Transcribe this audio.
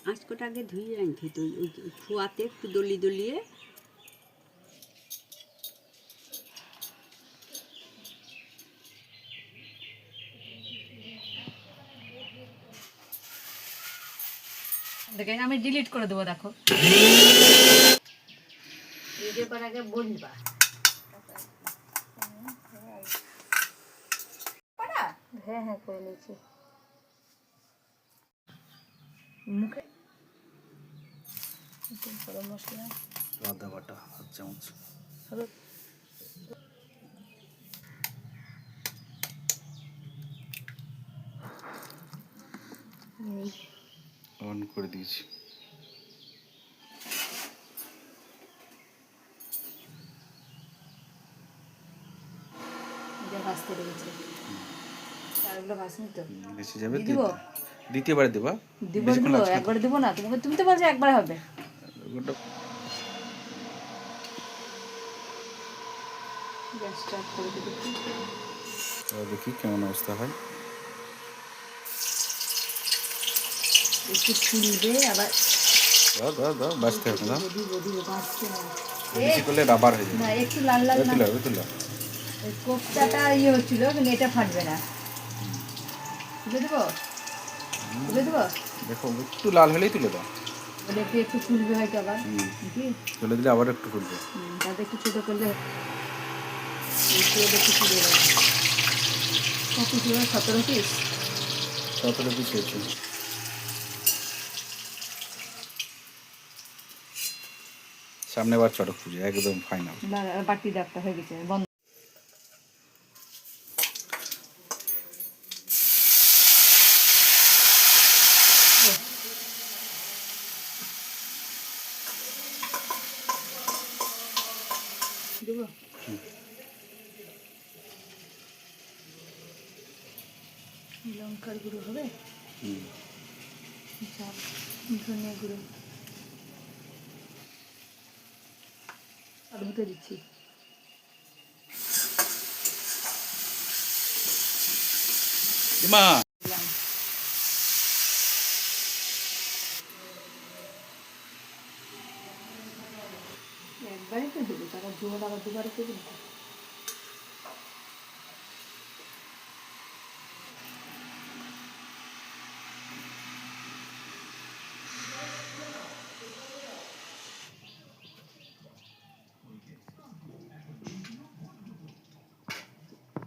আঁচকোটা আগে ধুয়ে আনছি তো ওই খোয়াতে একটু দলিয়ে দেখেন আমি ডিলিট করে দেবো। দেখো ভিডিও করার আগে বলবা হ্যাঁ হ্যাঁ করে নিয়েছি মুখে গরম মশলা আদা বাটা 1 চামচ অন করে দিয়েছি। ভাজতে লেগেছে চালগুলো ভাজনি তো বেশি যাবে দিব দ্বিতীয়বার দেবা দিব একবার দেবো না তোমাকে, তুমি তো বলছো একবার হবে। গ্যাস স্টার্ট করে দেখি দেখি কেমন অবস্থা হয়। একটু ফুলবে আবার দাও বাঁচতে হবে না, দিব ভাজতে না বেশি করলে রাবার হয়ে যাবে না একটু লাল লাল না তুলো ওই কোফতাটা হচ্ছিল কিন্তু এটা ফাটবে না। তুলে দেবো দেখো একটু লাল হলেই তুলে দাও, বলে একটু ফুলবে হয়তো আবার নাকি তুলে দিলে আবার একটু ফুলবে। তাতে একটু ছোটো করলে একটু ফুলে যাবে। কত ছিল 17 পিস 17 পিস হয়েছে। সামনে বার চটক পুজো একদম ফাইনাল। বাটি ডাকটা হয়ে গেছে বন্ধ দেবো। লঙ্কার গুঁড়ো হবে, ধনিয়া গুঁড়ো আর ধুতে দিচ্ছি। মা একবারে তো দেবো, তারপর জোর আবার দুবারে দেবো না।